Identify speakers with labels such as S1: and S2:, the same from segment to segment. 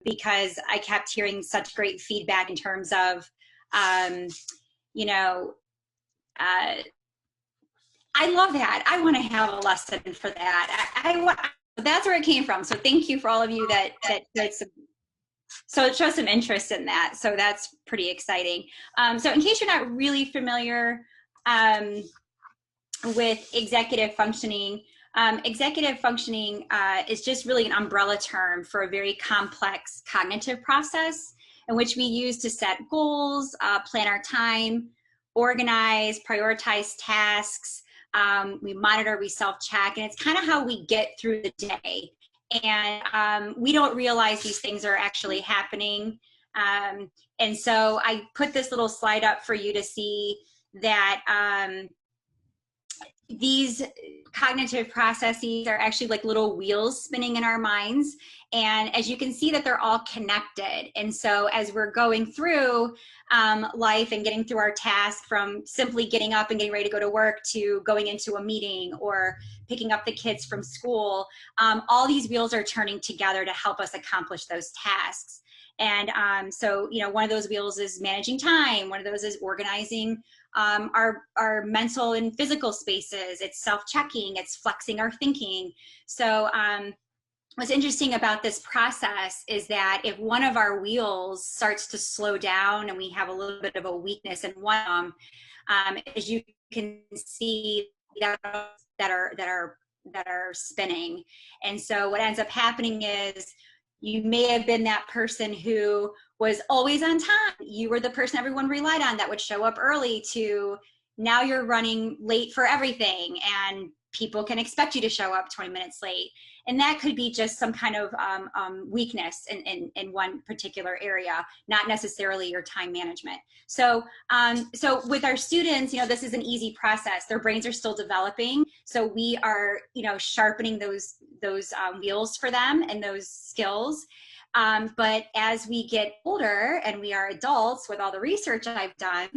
S1: because I kept hearing such great feedback in terms of, you know, I love that. I want to have a lesson for that. That's where it came from. So thank you for all of you that so it shows some interest in that. So that's pretty exciting. So in case you're not really familiar with executive functioning is just really an umbrella term for a very complex cognitive process in which we use to set goals, plan our time, organize, prioritize tasks. We monitor, we self-check, and it's kind of how we get through the day. And we don't realize these things are actually happening. And so I put this little slide up for you to see that these cognitive processes are actually like little wheels spinning in our minds. And as you can see that they're all connected. And so as we're going through life and getting through our task, from simply getting up and getting ready to go to work to going into a meeting or picking up the kids from school, all these wheels are turning together to help us accomplish those tasks. And so, you know, one of those wheels is managing time. One of those is organizing our mental and physical spaces. It's self-checking, it's flexing our thinking. So what's interesting about this process is that if one of our wheels starts to slow down and we have a little bit of a weakness in one of them, as you can see, that are spinning. And so what ends up happening is you may have been that person who was always on time. You were the person everyone relied on that would show up early, to now you're running late for everything and people can expect you to show up 20 minutes late. And that could be just some kind of weakness in one particular area, not necessarily your time management. So, so with our students, you know, this is an easy process. Their brains are still developing. So we are, you know, sharpening those wheels for them and those skills. But as we get older and we are adults, with all the research I've done,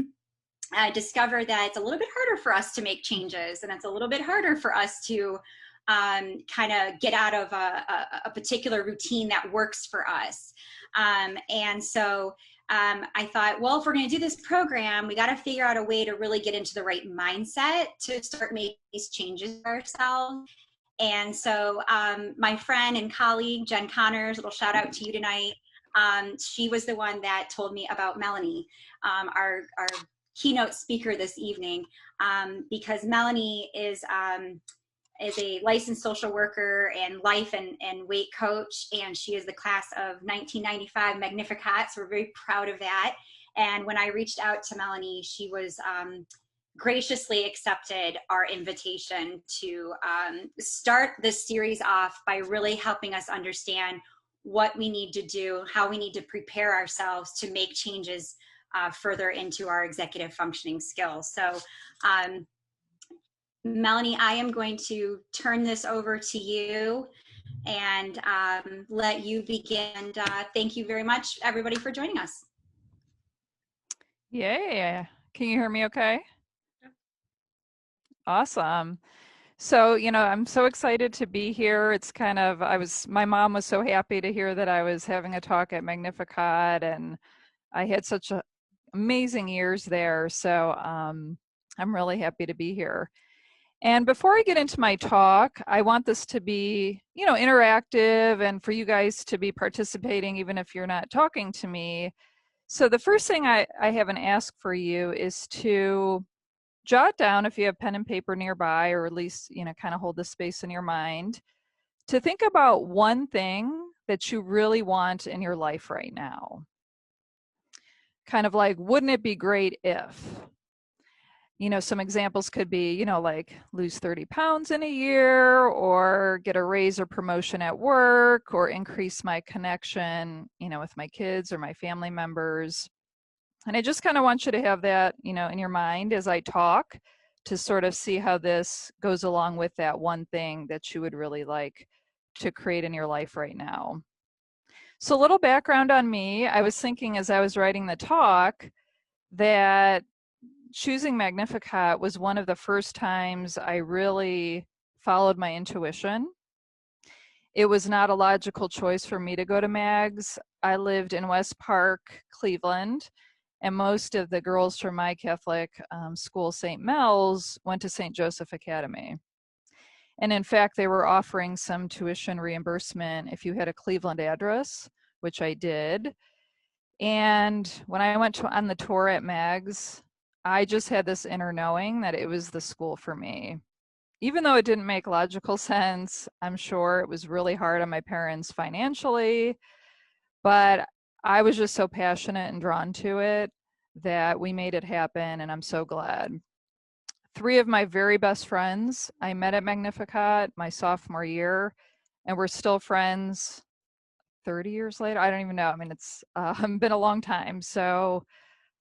S1: I discovered that it's a little bit harder for us to make changes, and it's a little bit harder for us to kind of get out of a particular routine that works for us. And so I thought, well, if we're going to do this program, we got to figure out a way to really get into the right mindset to start making these changes ourselves. And so my friend and colleague, Jen Connors, a little shout out to you tonight. She was the one that told me about Melanie, our keynote speaker this evening, because Melanie is a licensed social worker and life and weight coach, and she is the class of 1995 Magnificat, so we're very proud of that. And when I reached out to Melanie, she was graciously accepted our invitation to start this series off by really helping us understand what we need to do, how we need to prepare ourselves to make changes further into our executive functioning skills. So Melanie, I am going to turn this over to you and let you begin. Thank you very much, everybody, for joining us.
S2: Yeah, can you hear me okay? Awesome. So, you know, I'm so excited to be here. It's kind of, my mom was so happy to hear that I was having a talk at Magnificat, and I had such amazing years there. So I'm really happy to be here. And before I get into my talk, I want this to be, you know, interactive and for you guys to be participating even if you're not talking to me. So the first thing I have an ask for you is to jot down, if you have pen and paper nearby, or at least, you know, kind of hold the space in your mind, to think about one thing that you really want in your life right now. Kind of like, wouldn't it be great if? You know, some examples could be, you know, like lose 30 pounds in a year, or get a raise or promotion at work, or increase my connection, you know, with my kids or my family members. And I just kind of want you to have that, you know, in your mind as I talk, to sort of see how this goes along with that one thing that you would really like to create in your life right now. So a little background on me. I was thinking as I was writing the talk that choosing Magnificat was one of the first times I really followed my intuition. It was not a logical choice for me to go to Mags. I lived in West Park, Cleveland, and most of the girls from my Catholic school, St. Mel's, went to St. Joseph Academy. And in fact, they were offering some tuition reimbursement if you had a Cleveland address, which I did. And when I went on the tour at Mags, I just had this inner knowing that it was the school for me. Even though it didn't make logical sense, I'm sure it was really hard on my parents financially, but I was just so passionate and drawn to it that we made it happen, and I'm so glad. 3 of my very best friends I met at Magnificat my sophomore year, and we're still friends 30 years later. I don't even know. I mean, it's been a long time. So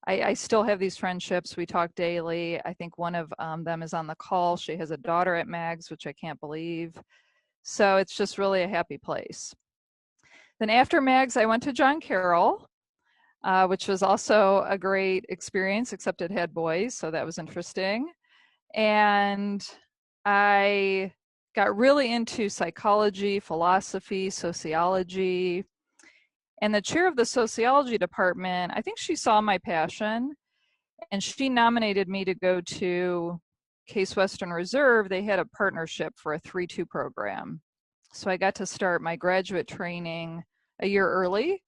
S2: I still have these friendships. We talk daily. I think one of them is on the call. She has a daughter at Mags, which I can't believe. So it's just really a happy place. Then after Mags, I went to John Carroll, which was also a great experience, except it had boys. So that was interesting. And I got really into psychology, philosophy, sociology. And the chair of the sociology department, I think she saw my passion and she nominated me to go to Case Western Reserve. They had a partnership for a 3-2 program. So I got to start my graduate training a year early.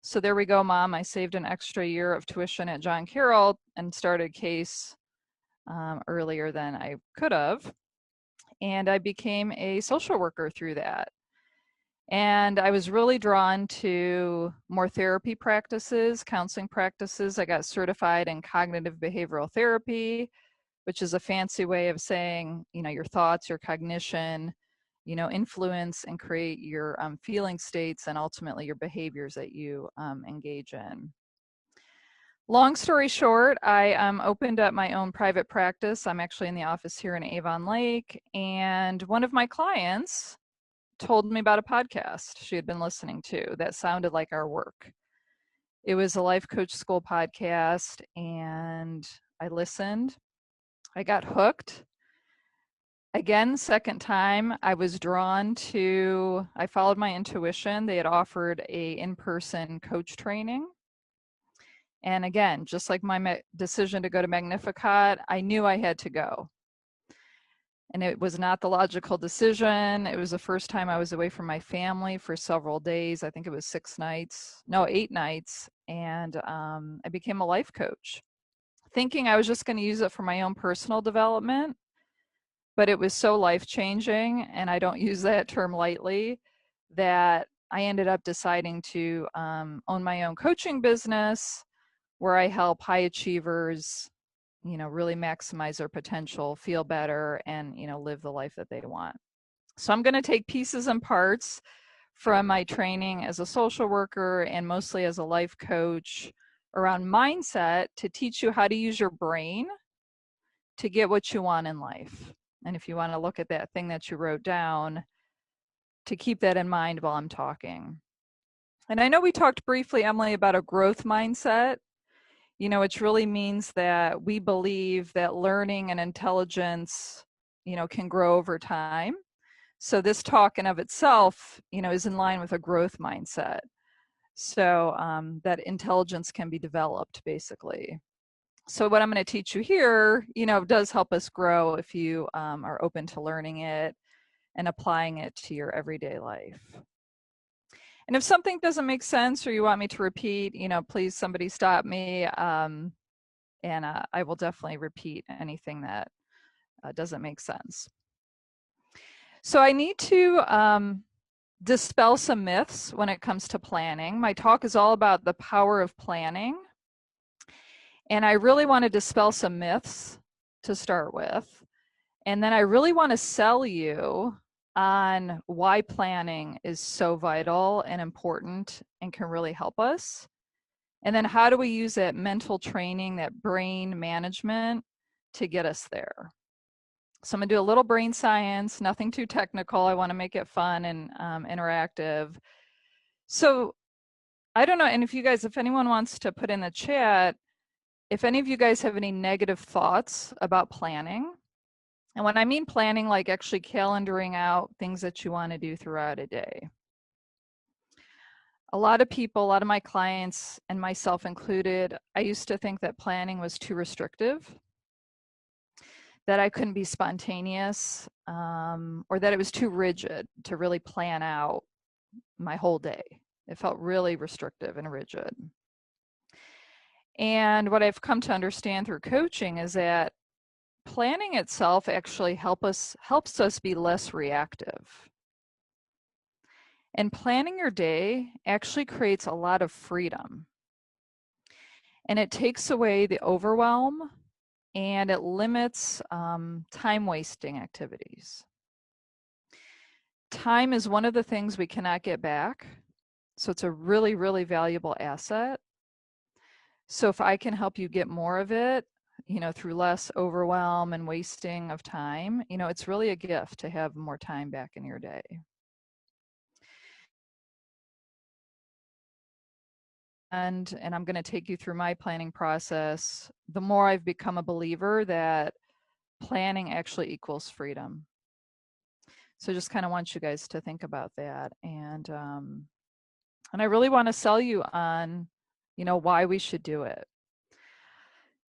S2: So there we go, Mom. I saved an extra year of tuition at John Carroll and started Case earlier than I could have. And I became a social worker through that. And I was really drawn to more therapy practices, counseling practices. I got certified in cognitive behavioral therapy, which is a fancy way of saying, your thoughts, your cognition, influence and create your feeling states and ultimately your behaviors that you engage in. Long story short, I opened up my own private practice. I'm actually in the office here in Avon Lake, and one of my clients told me about a podcast she had been listening to that sounded like our work. It was a life coach school podcast, and I listened. I got hooked. Again, second time, I was drawn to, I followed my intuition. They had offered a in-person coach training. And again, just like my decision to go to Magnificat, I knew I had to go. And it was not the logical decision. It was the first time I was away from my family for several days. I think it was 8 nights. And I became a life coach, thinking I was just going to use it for my own personal development. But it was so life-changing, and I don't use that term lightly, that I ended up deciding to own my own coaching business where I help high achievers, really maximize their potential, feel better, and, live the life that they want. So I'm going to take pieces and parts from my training as a social worker and mostly as a life coach around mindset to teach you how to use your brain to get what you want in life. And if you want to look at that thing that you wrote down, to keep that in mind while I'm talking. And I know we talked briefly, Emily, about a growth mindset, which really means that we believe that learning and intelligence, can grow over time. So this talk in of itself, is in line with a growth mindset. So that intelligence can be developed, basically. So what I'm going to teach you here, does help us grow if you are open to learning it and applying it to your everyday life. And if something doesn't make sense or you want me to repeat, please somebody stop me, and I will definitely repeat anything that doesn't make sense. So I need to dispel some myths when it comes to planning. My talk is all about the power of planning. And I really want to dispel some myths to start with. And then I really want to sell you on why planning is so vital and important and can really help us. And then how do we use that mental training, that brain management to get us there? So I'm going to do a little brain science, nothing too technical. I want to make it fun and interactive. So I don't know, and if anyone wants to put in the chat, if any of you guys have any negative thoughts about planning, and when I mean planning, like actually calendaring out things that you want to do throughout a day. A lot of people, a lot of my clients and myself included, I used to think that planning was too restrictive, that I couldn't be spontaneous, or that it was too rigid to really plan out my whole day. It felt really restrictive and rigid. And what I've come to understand through coaching is that planning itself actually helps us be less reactive. And planning your day actually creates a lot of freedom. And it takes away the overwhelm, and it limits time wasting activities. Time is one of the things we cannot get back. So it's a really, really valuable asset. So if I can help you get more of it, through less overwhelm and wasting of time, it's really a gift to have more time back in your day. And I'm going to take you through my planning process. The more I've become a believer that planning actually equals freedom. So just kind of want you guys to think about that. And I really want to sell you on, why we should do it.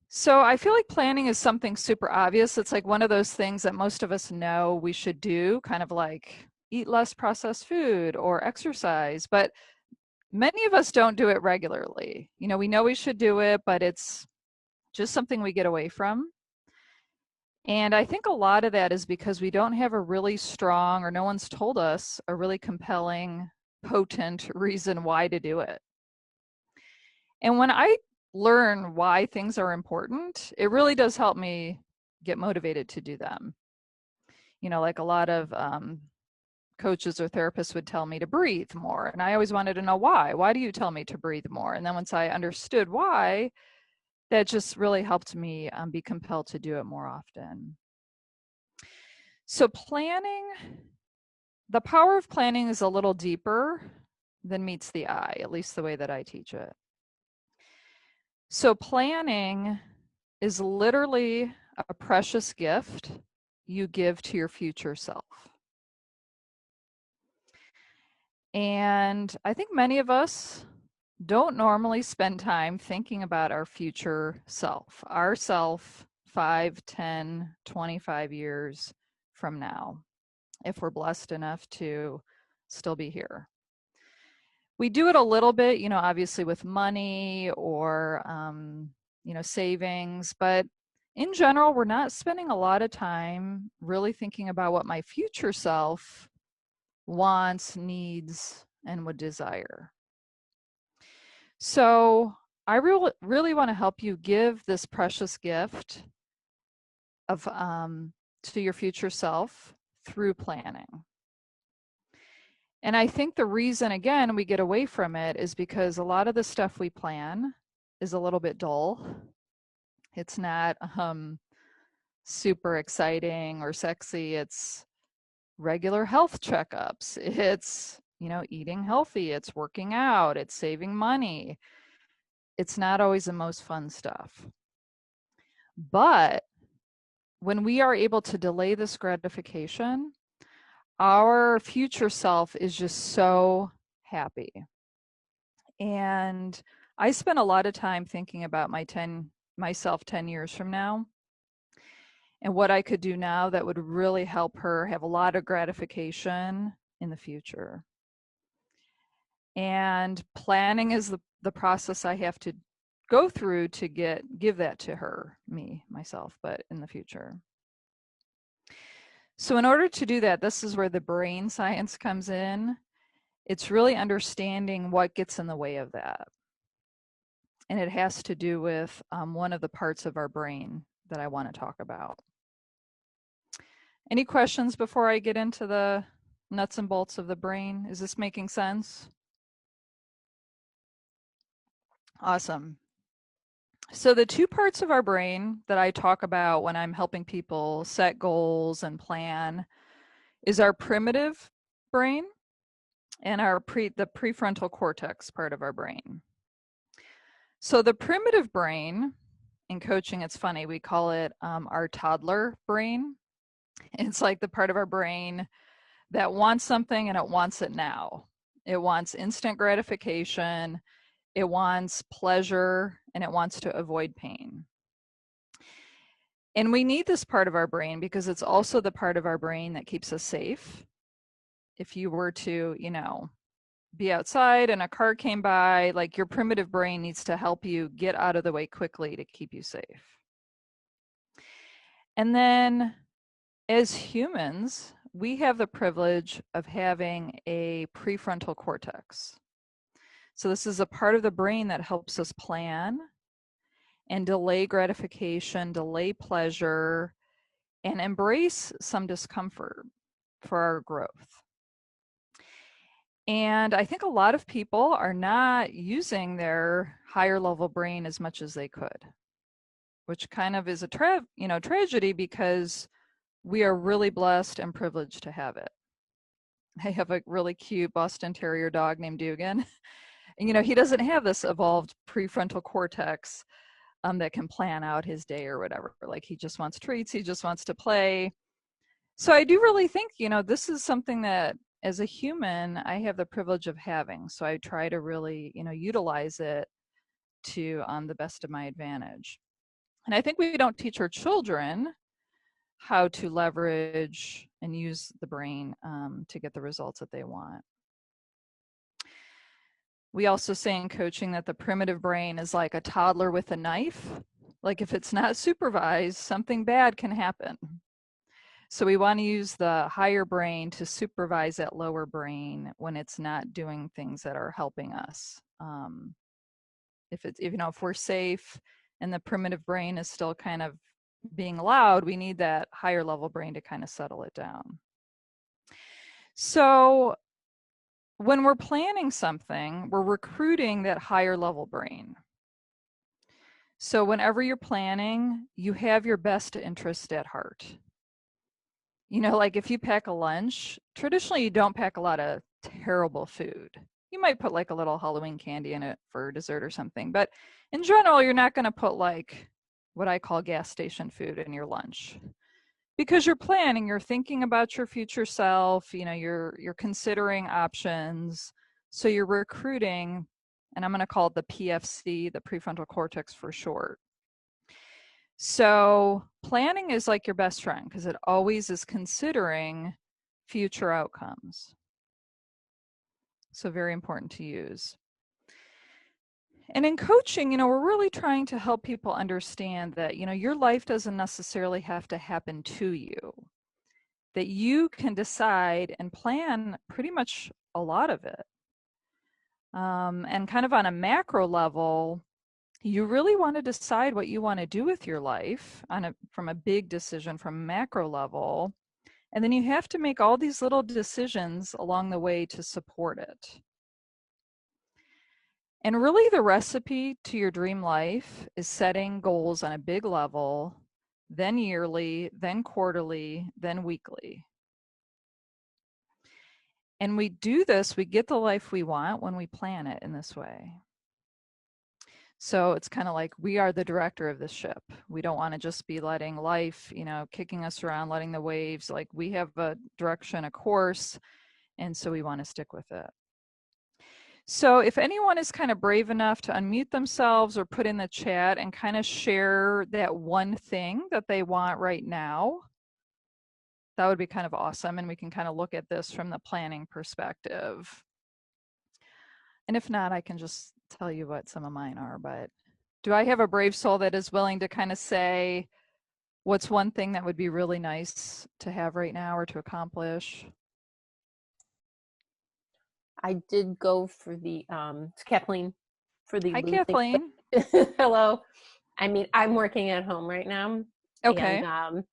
S2: So I feel like planning is something super obvious. It's like one of those things that most of us know we should do, kind of like eat less processed food or exercise, but many of us don't do it regularly. We know we should do it, but it's just something we get away from. And I think a lot of that is because we don't have a really strong, or no one's told us a really compelling, potent reason why to do it. And when I learn why things are important, it really does help me get motivated to do them. Like a lot of coaches or therapists would tell me to breathe more. And I always wanted to know why. Why do you tell me to breathe more? And then once I understood why, that just really helped me be compelled to do it more often. So the power of planning is a little deeper than meets the eye, at least the way that I teach it. So planning is literally a precious gift you give to your future self. And I think many of us don't normally spend time thinking about our future self, our self 5, 10, 25 years from now, if we're blessed enough to still be here. We do it a little bit, obviously with money or, savings, but in general, we're not spending a lot of time really thinking about what my future self wants, needs, and would desire. So I really want to help you give this precious gift of to your future self through planning. And I think the reason, again, we get away from it is because a lot of the stuff we plan is a little bit dull. It's not super exciting or sexy. It's regular health checkups. It's, eating healthy. It's working out. It's saving money. It's not always the most fun stuff. But when we are able to delay this gratification, our future self is just so happy. And I spent a lot of time thinking about myself 10 years from now and what I could do now that would really help her have a lot of gratification in the future. And planning is the process I have to go through to give that to her, myself, but in the future. So in order to do that, this is where the brain science comes in. It's really understanding what gets in the way of that. And it has to do with one of the parts of our brain that I want to talk about. Any questions before I get into the nuts and bolts of the brain? Is this making sense? Awesome. So the two parts of our brain that I talk about when I'm helping people set goals and plan is our primitive brain and the prefrontal cortex part of our brain. So the primitive brain, in coaching, it's funny, we call it our toddler brain. It's like the part of our brain that wants something and it wants it now. It wants instant gratification, it wants pleasure, and it wants to avoid pain. And we need this part of our brain because it's also the part of our brain that keeps us safe. If you were to, be outside and a car came by, like your primitive brain needs to help you get out of the way quickly to keep you safe. And then as humans, we have the privilege of having a prefrontal cortex. So this is a part of the brain that helps us plan and delay gratification, delay pleasure, and embrace some discomfort for our growth. And I think a lot of people are not using their higher level brain as much as they could, which kind of is a tragedy because we are really blessed and privileged to have it. I have a really cute Boston Terrier dog named Dugan. And, he doesn't have this evolved prefrontal cortex that can plan out his day or whatever. Like he just wants treats, he just wants to play. So I do really think, this is something that as a human, I have the privilege of having. So I try to really, utilize it to the best of my advantage. And I think we don't teach our children how to leverage and use the brain to get the results that they want. We also say in coaching that the primitive brain is like a toddler with a knife. Like if it's not supervised, something bad can happen. So we want to use the higher brain to supervise that lower brain when it's not doing things that are helping us. If we're safe and the primitive brain is still kind of being loud, we need that higher level brain to kind of settle it down. So when we're planning something, we're recruiting that higher level brain. So whenever you're planning, you have your best interest at heart. Like if you pack a lunch, traditionally you don't pack a lot of terrible food. You might put like a little Halloween candy in it for dessert or something, but in general, you're not going to put like what I call gas station food in your lunch. Because you're planning, you're thinking about your future self, you're considering options. So you're recruiting, and I'm going to call it the PFC, the prefrontal cortex for short. So planning is like your best friend because it always is considering future outcomes. So very important to use. And in coaching, we're really trying to help people understand that, your life doesn't necessarily have to happen to you. That you can decide and plan pretty much a lot of it. And kind of on a macro level, you really want to decide what you want to do with your life from a big decision from a macro level. And then you have to make all these little decisions along the way to support it. And really the recipe to your dream life is setting goals on a big level, then yearly, then quarterly, then weekly. And we do this, we get the life we want when we plan it in this way. So it's kind of like we are the director of this ship. We don't want to just be letting life, kicking us around, letting the waves, like we have a direction, a course, and so we want to stick with it. So if anyone is kind of brave enough to unmute themselves or put in the chat and kind of share that one thing that they want right now, that would be kind of awesome. And we can kind of look at this from the planning perspective. And if not, I can just tell you what some of mine are. But do I have a brave soul that is willing to kind of say, what's one thing that would be really nice to have right now or to accomplish?
S3: I did go for the, it's Kathleen, for the
S2: Hi, Kathleen.
S3: Hello. I mean, I'm working at home right now.
S2: Okay.
S3: And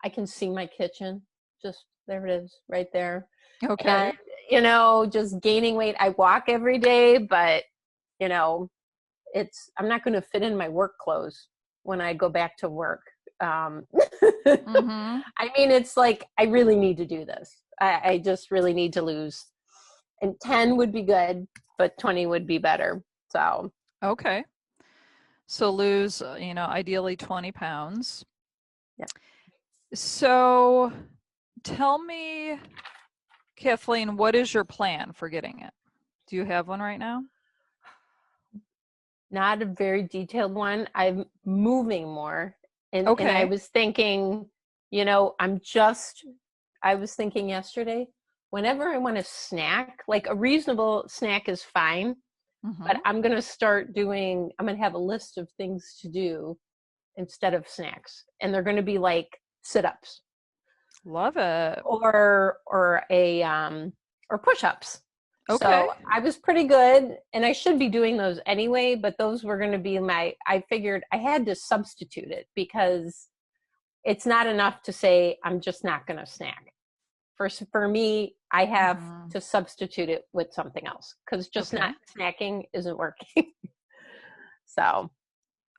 S3: I can see my kitchen. Just there it is, right there.
S2: Okay.
S3: And, just gaining weight. I walk every day, but, I'm not going to fit in my work clothes when I go back to work.
S2: Mm-hmm.
S3: I mean, it's like, I really need to do this. I just really need to lose. And 10 would be good, but 20 would be better. So.
S2: Okay. So lose, ideally 20 pounds.
S3: Yeah.
S2: So tell me, Kathleen, what is your plan for getting it? Do you have one right now?
S3: Not a very detailed one. I'm moving more. And I
S2: Okay.
S3: was thinking, I was thinking yesterday, whenever I want a snack, like a reasonable snack is fine, but
S2: Mm-hmm.
S3: I'm going to have a list of things to do instead of snacks. And they're going to be like sit-ups
S2: Love it.
S3: or push-ups.
S2: Okay.
S3: So I was pretty good, and I should be doing those anyway, but those were going to be I figured I had to substitute it because it's not enough to say I'm just not going to snack. For me, I have
S2: Mm-hmm.
S3: to substitute it with something else because just
S2: Okay.
S3: not snacking isn't working. So,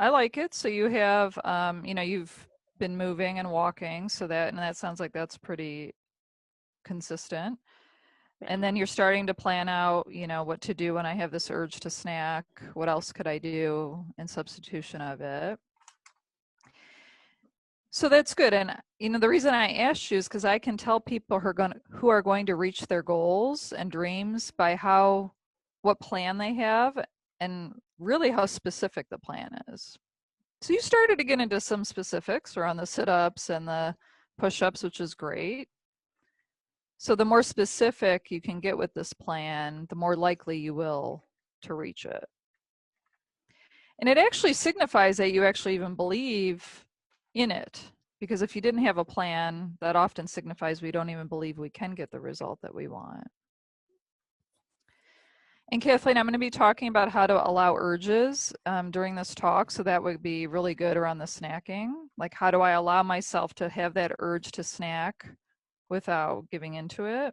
S2: I like it. So you have, you've been moving and walking, so that sounds like that's pretty consistent.
S3: yeah.
S2: And then you're starting to plan out, what to do when I have this urge to snack. What else could I do in substitution of it? So that's good. And the reason I asked you is because I can tell people who are going to reach their goals and dreams by what plan they have and really how specific the plan is. So you started to get into some specifics around the sit-ups and the push-ups, which is great. So the more specific you can get with this plan, the more likely you will to reach it. And it actually signifies that you actually even believe in it. Because if you didn't have a plan, that often signifies we don't even believe we can get the result that we want. And Kathleen, I'm going to be talking about how to allow urges during this talk. So that would be really good around the snacking. Like, how do I allow myself to have that urge to snack without giving into it?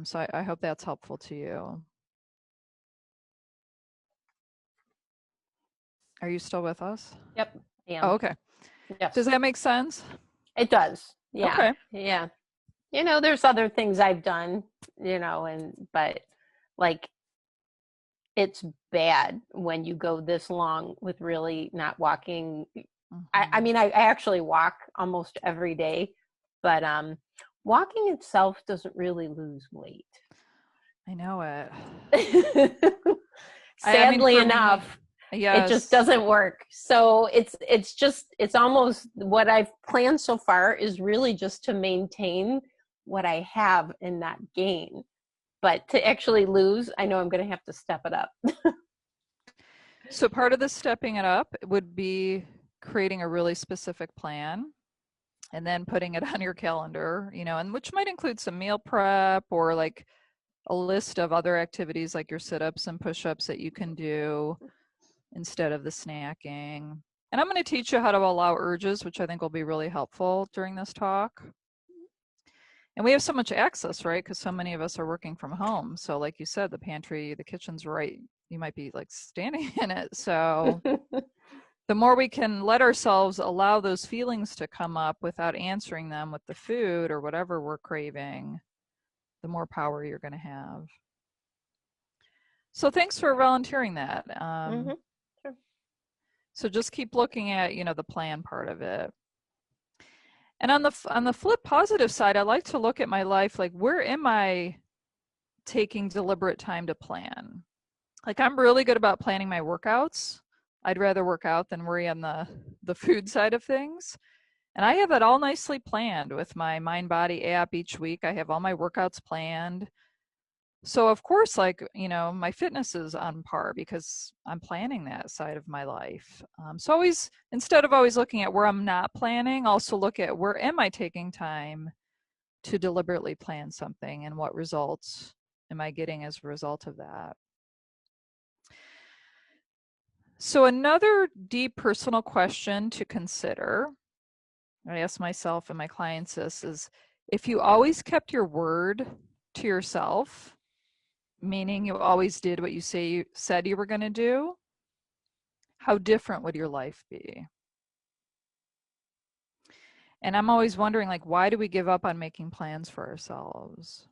S2: So I hope that's helpful to you. Are you still with us?
S3: Yep, I am.
S2: Oh, okay.
S3: Yes.
S2: Does that make sense?
S3: It does. Yeah.
S2: Okay.
S3: Yeah. There's other things I've done, but like it's bad when you go this long with really not walking. I
S2: Mm-hmm.
S3: mean, I actually walk almost every day, but walking itself doesn't really lose weight.
S2: I know it. I mean,
S3: Sadly
S2: for me,
S3: enough, it just
S2: yes.
S3: doesn't work. So it's almost what I've planned so far is really just to maintain what I have and not gain. But to actually lose, I know I'm going to have to step it up.
S2: So part of the stepping it up would be creating a really specific plan and then putting it on your calendar, and which might include some meal prep or like a list of other activities like your sit-ups and push-ups that you can do instead of the snacking. And I'm going to teach you how to allow urges, which I think will be really helpful during this talk. And we have so much access, right? Because so many of us are working from home. So like you said, the pantry, the kitchen's right. You might be like standing in it. So the more we can let ourselves allow those feelings to come up without answering them with the food or whatever we're craving, the more power you're going to have. So thanks for volunteering that.
S3: Mm-hmm. Sure.
S2: So just keep looking at, the plan part of it. And on the flip positive side, I like to look at my life like, where am I taking deliberate time to plan? Like, I'm really good about planning my workouts. I'd rather work out than worry on the food side of things. And I have it all nicely planned with my Mind Body app each week. I have all my workouts planned. So of course, like, my fitness is on par because I'm planning that side of my life. So always, instead of always looking at where I'm not planning, also look at where am I taking time to deliberately plan something and what results am I getting as a result of that. So another deep personal question to consider, I ask myself and my clients this, is if you always kept your word to yourself, meaning you always did what you said you were going to do, how different would your life be? And I'm always wondering, like, why do we give up on making plans for ourselves?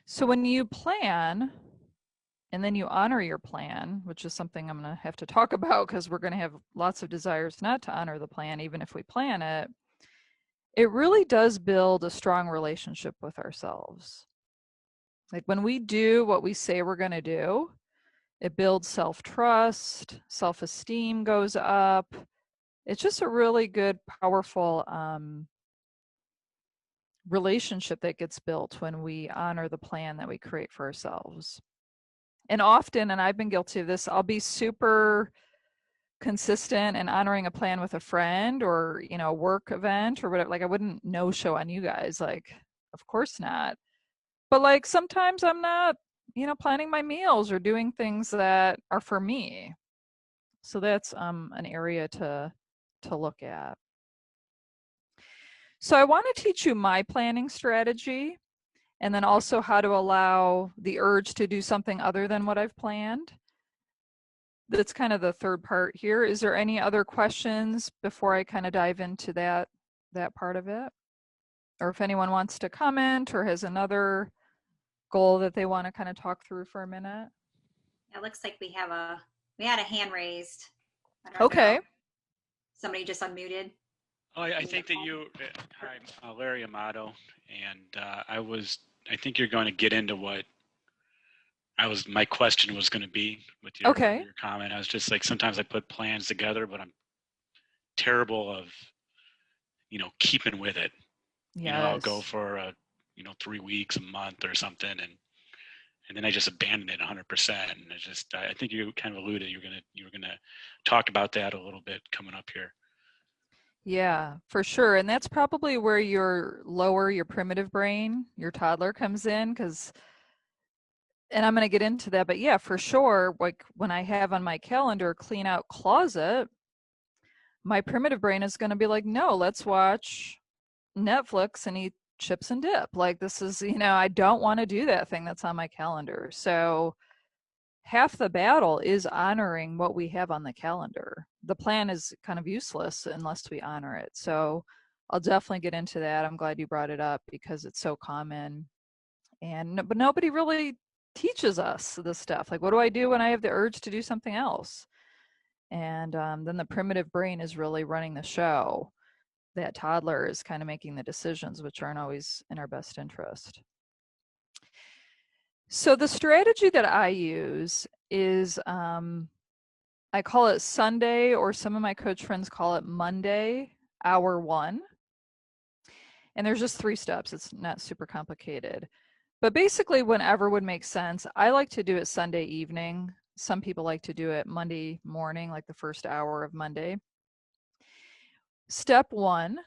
S2: So when you plan and then you honor your plan, which is something I'm going to have to talk about because we're going to have lots of desires not to honor the plan, even if we plan it, it really does build a strong relationship with ourselves. Like when we do what we say we're going to do, it builds self-trust, self-esteem goes up. It's just a really good, powerful relationship that gets built when we honor the plan that we create for ourselves. And often, and I've been guilty of this, I'll be super consistent in honoring a plan with a friend or, you know, a work event or whatever. Like I wouldn't no show on you guys. Like, of course not. But like sometimes I'm not, you know, planning my meals or doing things that are for me. So that's an area to look at. So I want to teach you my planning strategy and then also how to allow the urge to do something other than what I've planned. That's kind of the third part here. Is there any other questions before I kind of dive into that part of it? Or if anyone wants to comment or has another goal that they want to kind of talk through for a minute?
S1: It looks like we had a hand raised.
S2: Okay.
S1: Somebody just unmuted.
S4: Oh, I think that hi, I'm Larry Amato, and I think you're going to get into what my question was going to be with your comment. I was just like, sometimes I put plans together, but I'm terrible of, you know, keeping with it. Yes. You know, I'll go for 3 weeks, a month or something, and then I just abandon it 100%. And I think you kind of alluded you were gonna talk about that a little bit coming up here.
S2: Yeah, for sure. And that's probably where your primitive brain, your toddler comes in, and I'm going to get into that, but yeah, for sure, like when I have on my calendar clean out closet, my primitive brain is going to be like, no, let's watch Netflix and eat chips and dip. Like this is, you know, I don't want to do that thing that's on my calendar. So half the battle is honoring what we have on the calendar. The plan is kind of useless unless we honor it. So I'll definitely get into that. I'm glad you brought it up because it's so common. But nobody really teaches us this stuff. Like, what do I do when I have the urge to do something else? And then the primitive brain is really running the show. That toddler is kind of making the decisions, which aren't always in our best interest. So the strategy that I use is, I call it Sunday, or some of my coach friends call it Monday, hour 1. And there's just 3 steps. It's not super complicated. But basically, whenever would make sense. I like to do it Sunday evening. Some people like to do it Monday morning, like the first hour of Monday. Step 1,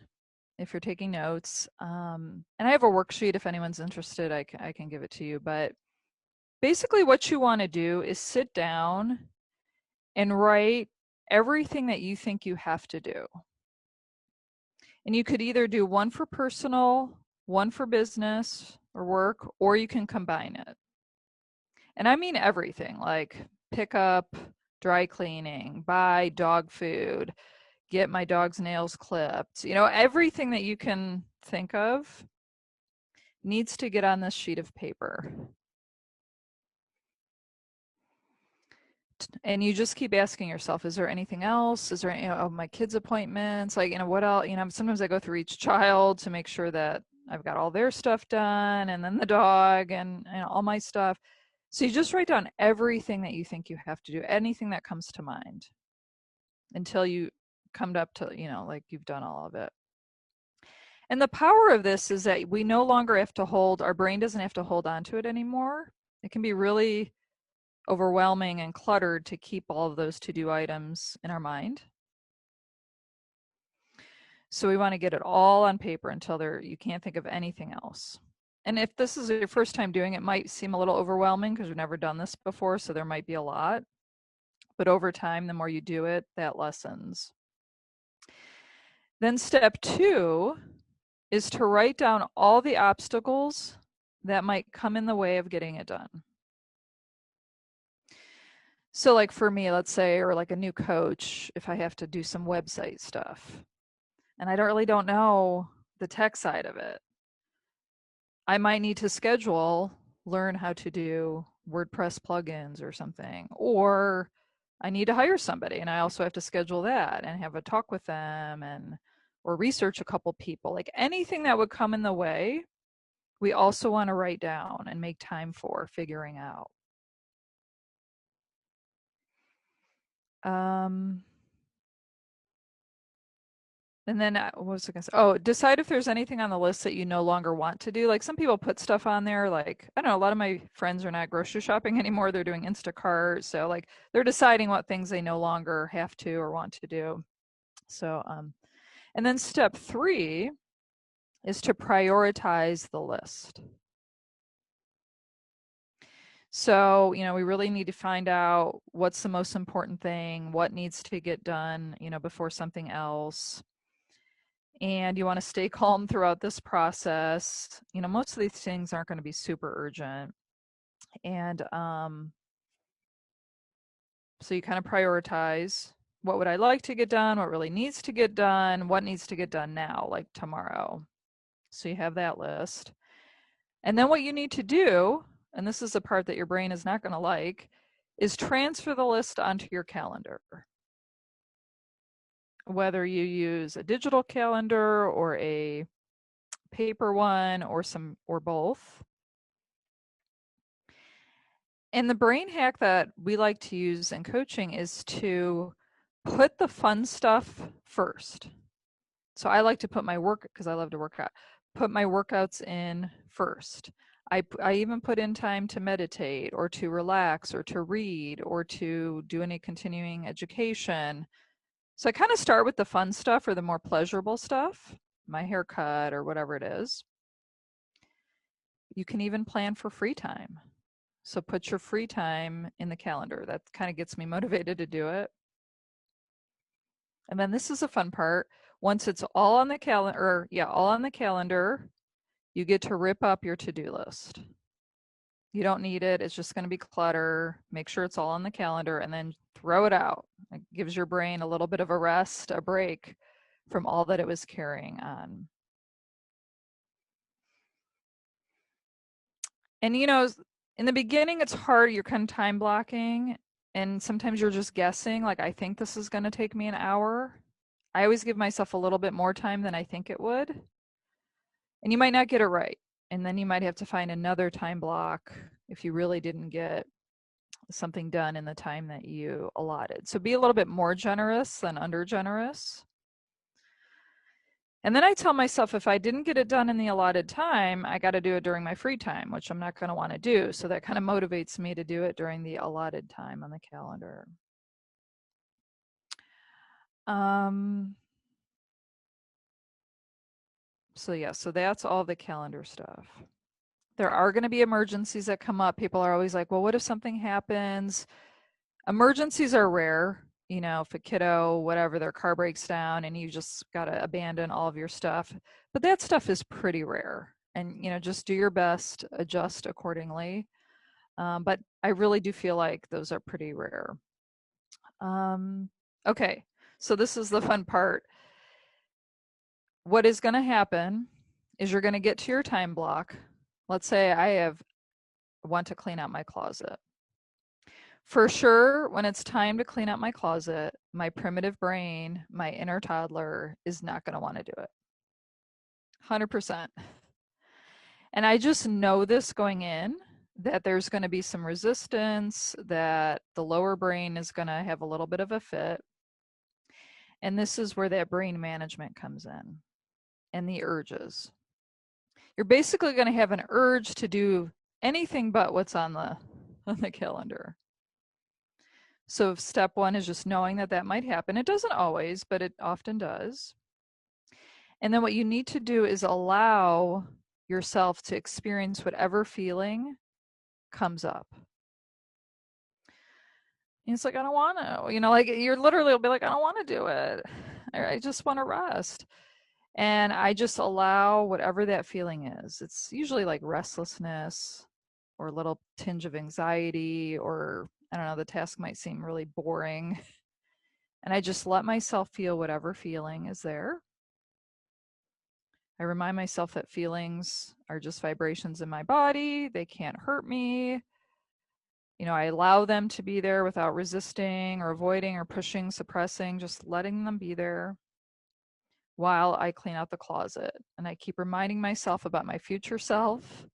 S2: if you're taking notes, and I have a worksheet if anyone's interested, I can give it to you. But basically what you want to do is sit down and write everything that you think you have to do. And you could either do one for personal, one for business or work, or you can combine it. And I mean everything, like pick up, dry cleaning, buy dog food, get my dog's nails clipped. You know, everything that you can think of needs to get on this sheet of paper. And you just keep asking yourself, is there anything else? Is there any, my kids' appointments? Like, you know, what else? You know, sometimes I go through each child to make sure that I've got all their stuff done, and then the dog and all my stuff. So you just write down everything that you think you have to do, anything that comes to mind, until you come up to, you know, like you've done all of it. And the power of this is that we no longer have to our brain doesn't have to hold on to it anymore. It can be really overwhelming and cluttered to keep all of those to-do items in our mind. So we want to get it all on paper until you can't think of anything else. And if this is your first time doing it, might seem a little overwhelming because we've never done this before, so there might be a lot. But over time, the more you do it, that lessens. Then step 2 is to write down all the obstacles that might come in the way of getting it done. So like for me, let's say, or like a new coach, if I have to do some website stuff and I don't know the tech side of it, I might need to learn how to do WordPress plugins or something, or I need to hire somebody and I also have to schedule that and have a talk with them or research a couple people. Like anything that would come in the way, we also want to write down and make time for figuring out. And then what was I going to say? Oh, decide if there's anything on the list that you no longer want to do. Like some people put stuff on there, like, I don't know, a lot of my friends are not grocery shopping anymore. They're doing Instacart. So like they're deciding what things they no longer have to or want to do. So, and then step 3 is to prioritize the list. So, you know, we really need to find out what's the most important thing, what needs to get done, you know, before something else. And you want to stay calm throughout this process. You know, most of these things aren't going to be super urgent. And so you kind of prioritize what would I like to get done, what really needs to get done, what needs to get done now, like tomorrow. So you have that list. And then what you need to do, and this is the part that your brain is not going to like, is transfer the list onto your calendar. Whether you use a digital calendar or a paper one or both. And the brain hack that we like to use in coaching is to put the fun stuff first. So I like to put my work, because I love to work out, put my workouts in first. I even put in time to meditate or to relax or to read or to do any continuing education. So I kind of start with the fun stuff or the more pleasurable stuff, my haircut or whatever it is. You can even plan for free time. So put your free time in the calendar. That kind of gets me motivated to do it. And then this is a fun part. Once it's all on the calendar, all on the calendar, you get to rip up your to-do list. You don't need it. It's just going to be clutter. Make sure it's all on the calendar and then throw it out. It gives your brain a little bit of a rest, a break from all that it was carrying on. And, you know, in the beginning, it's hard. You're kind of time blocking. And sometimes you're just guessing, like, I think this is going to take me an hour. I always give myself a little bit more time than I think it would. And you might not get it right. And then you might have to find another time block if you really didn't get something done in the time that you allotted. So be a little bit more generous than under generous. And then I tell myself if I didn't get it done in the allotted time, I got to do it during my free time, which I'm not going to want to do. So that kind of motivates me to do it during the allotted time on the calendar. So that's all the calendar stuff. There are going to be emergencies that come up. People are always like, well, what if something happens? Emergencies are rare. You know, if a kiddo, whatever, their car breaks down and you just got to abandon all of your stuff. But that stuff is pretty rare. And, you know, just do your best, adjust accordingly. But I really do feel like those are pretty rare. Okay, so this is the fun part. What is going to happen is you're going to get to your time block. Let's say I want to clean out my closet. For sure, when it's time to clean out my closet, my primitive brain, my inner toddler, is not going to want to do it. 100%. And I just know this going in, that there's going to be some resistance, that the lower brain is going to have a little bit of a fit. And this is where that brain management comes in, and the urges. You're basically going to have an urge to do anything but what's on the calendar. So step 1 is just knowing that might happen. It doesn't always, but it often does. And then what you need to do is allow yourself to experience whatever feeling comes up. And it's like, I don't want to, you know, like you're literally will be like, I don't want to do it. I just want to rest. And I just allow whatever that feeling is. It's usually like restlessness or a little tinge of anxiety, or I don't know, the task might seem really boring. And I just let myself feel whatever feeling is there. I remind myself that feelings are just vibrations in my body. They can't hurt me. You know, I allow them to be there without resisting or avoiding or pushing, suppressing, just letting them be there. while I clean out the closet. And I keep reminding myself about my future self.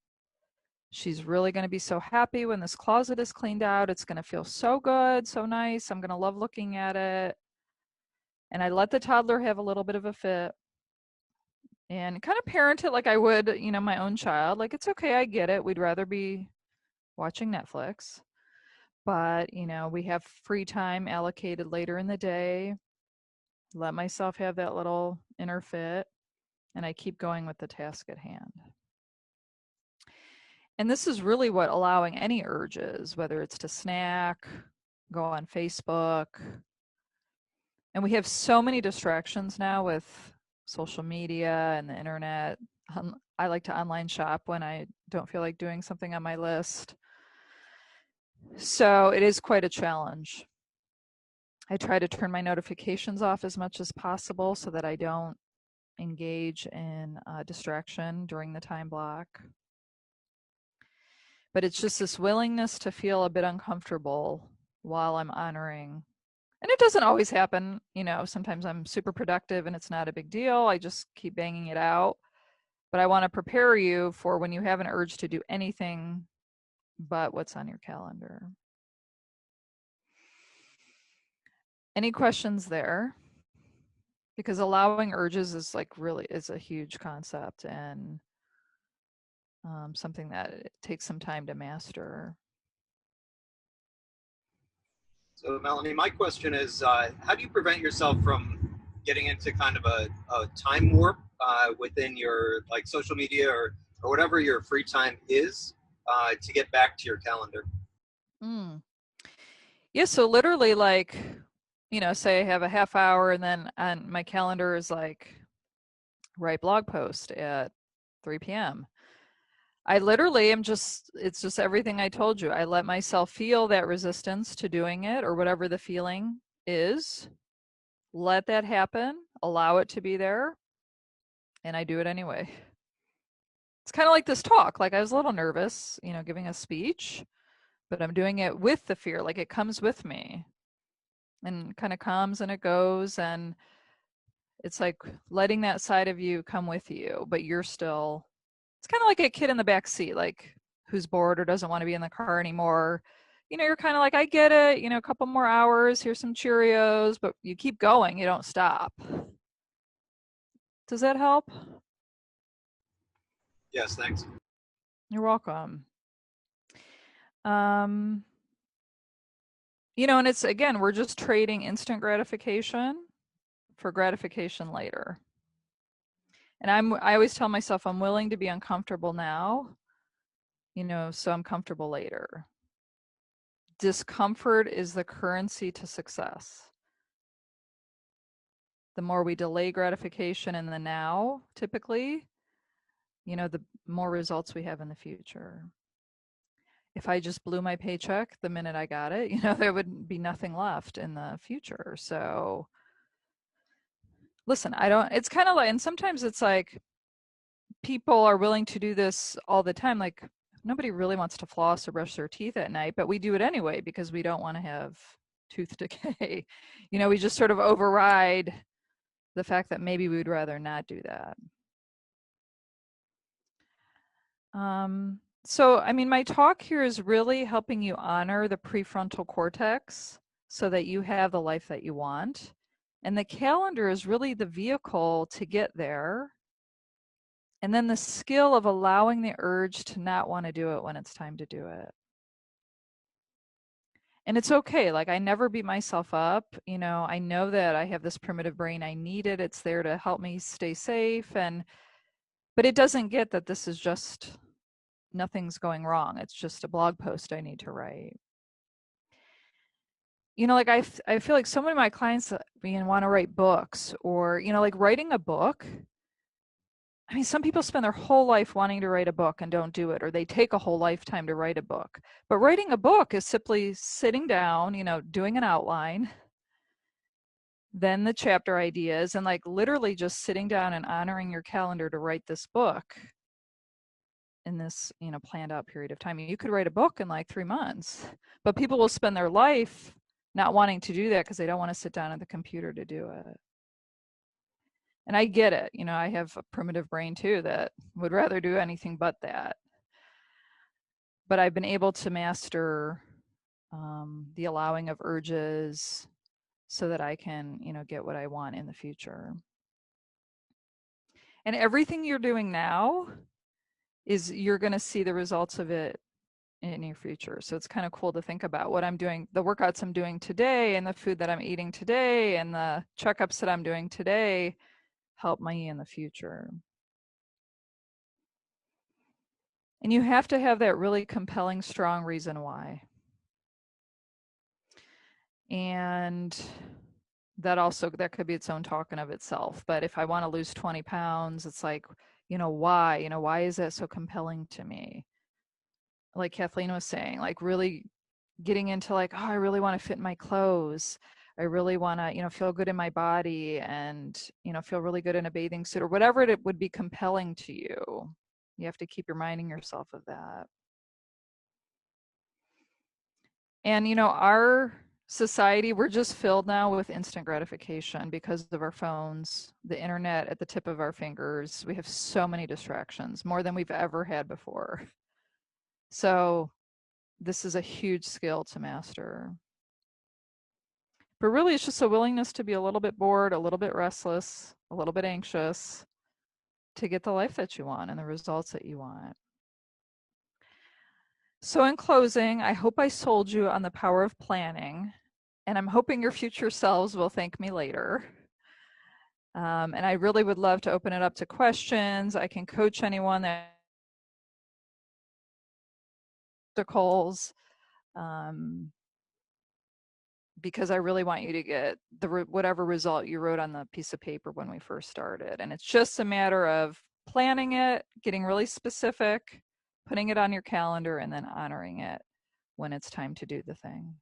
S2: She's really going to be so happy when this closet is cleaned out. It's going to feel so good, so nice. I'm going to love looking at it. And I let the toddler have a little bit of a fit and kind of parent it like I would, you know, my own child. Like, it's okay, I get it. We'd rather be watching Netflix. But, you know, we have free time allocated later in the day. Let myself have that little inner fit. And I keep going with the task at hand. And this is really what allowing any urges, whether it's to snack, go on Facebook. And we have so many distractions now with social media and the internet. I like to online shop when I don't feel like doing something on my list. So it is quite a challenge. I try to turn my notifications off as much as possible so that I don't engage in distraction during the time block. But it's just this willingness to feel a bit uncomfortable while I'm honoring. And it doesn't always happen, you know, sometimes I'm super productive and it's not a big deal. I just keep banging it out. But I want to prepare you for when you have an urge to do anything but what's on your calendar. Any questions there? Because allowing urges is like really is a huge concept and something that it takes some time to master.
S5: So Melanie, my question is, how do you prevent yourself from getting into kind of a time warp within your like social media or whatever your free time is to get back to your calendar?
S2: Yeah, so literally like, you know, say I have a half hour and then on my calendar is like write blog post at 3 p.m. I literally am just, it's just everything I told you. I let myself feel that resistance to doing it or whatever the feeling is. Let that happen, allow it to be there, and I do it anyway. It's kind of like this talk. Like I was a little nervous, you know, giving a speech, but I'm doing it with the fear. Like it comes with me and kind of comes and it goes. And it's like letting that side of you come with you, but you're still, it's kind of like a kid in the back seat, like who's bored or doesn't want to be in the car anymore. You know, you're kind of like, I get it, you know, a couple more hours, here's some Cheerios, but you keep going, you don't stop. Does that help?
S5: Yes, thanks.
S2: You're welcome. You know, and it's, again, we're just trading instant gratification for gratification later. And I always tell myself I'm willing to be uncomfortable now, you know, so I'm comfortable later. Discomfort is the currency to success. The more we delay gratification in the now, typically, you know, the more results we have in the future. If I just blew my paycheck the minute I got it, you know, there would be nothing left in the future. So listen, it's kind of like, and sometimes it's like people are willing to do this all the time. Like nobody really wants to floss or brush their teeth at night, but we do it anyway because we don't want to have tooth decay. You know, we just sort of override the fact that maybe we would rather not do that. So, I mean, my talk here is really helping you honor the prefrontal cortex so that you have the life that you want. And the calendar is really the vehicle to get there. And then the skill of allowing the urge to not want to do it when it's time to do it. And it's okay. Like I never beat myself up. You know, I know that I have this primitive brain. I need it. It's there to help me stay safe. But it doesn't get that this is just, nothing's going wrong. It's just a blog post I need to write. You know, like I feel like so many of my clients want to write books or, you know, like writing a book. I mean, some people spend their whole life wanting to write a book and don't do it, or they take a whole lifetime to write a book. But writing a book is simply sitting down, you know, doing an outline, then the chapter ideas, and like literally just sitting down and honoring your calendar to write this book in this, you know, planned out period of time. You could write a book in like 3 months, but people will spend their life not wanting to do that because they don't want to sit down at the computer to do it. And I get it. You know, I have a primitive brain too that would rather do anything but that. But I've been able to master the allowing of urges so that I can, you know, get what I want in the future. And everything you're doing now is you're going to see the results of it in your future. So it's kind of cool to think about what I'm doing, the workouts I'm doing today and the food that I'm eating today and the checkups that I'm doing today help me in the future. And you have to have that really compelling, strong reason why. And that could be its own talk in of itself. But if I want to lose 20 pounds, it's like, you know, why? You know, why is that so compelling to me? Like Kathleen was saying, like really getting into like, oh, I really want to fit in my clothes. I really want to, you know, feel good in my body and, you know, feel really good in a bathing suit or whatever it would be compelling to you. You have to keep reminding yourself of that. And, you know, our society, we're just filled now with instant gratification because of our phones, the internet at the tip of our fingers. We have so many distractions, more than we've ever had before. So this is a huge skill to master. But really, it's just a willingness to be a little bit bored, a little bit restless, a little bit anxious to get the life that you want and the results that you want. So in closing, I hope I sold you on the power of planning, and I'm hoping your future selves will thank me later. And I really would love to open it up to questions. I can coach anyone that obstacles. Because I really want you to get whatever result you wrote on the piece of paper when we first started. And it's just a matter of planning it, getting really specific, putting it on your calendar, and then honoring it when it's time to do the thing.